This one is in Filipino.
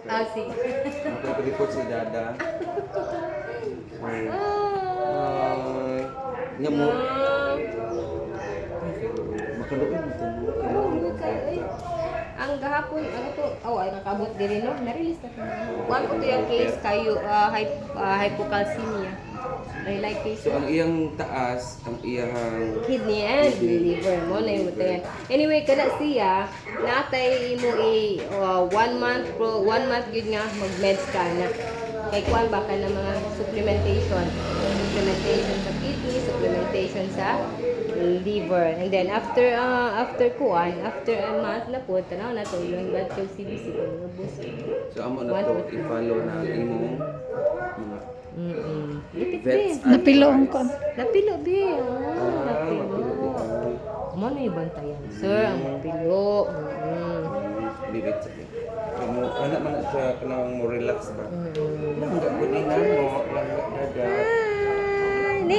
Sige. Ako report si Dada. Ay. Nga mo. Makaluin mo ito. Ang gahapon, ano to? Ay, nakabot din rin, no? Na-release na ito. One ko to yung case kayo, hypocalcemia. Like case. So, ang iyang taas, ang iyang Kidney and liver mo na yung yan. Anyway, kada siya, natay mo 1 month yun nga mag-meds ka na. Kay kuan baka na mga supplementation. Supplementation sa kidney, supplementation sa liver. And then after kuan, after a month na po, tanaw na to yung blood sugar CBC ko nabus. so amo na to i-follow na ang imong mga Vets. Napilo ang kon. Napilo be. mapilo. Mo na ibantayan, sir, ang mapilo. Bibit sa akin. Ano man na siya kanang mo relax ba?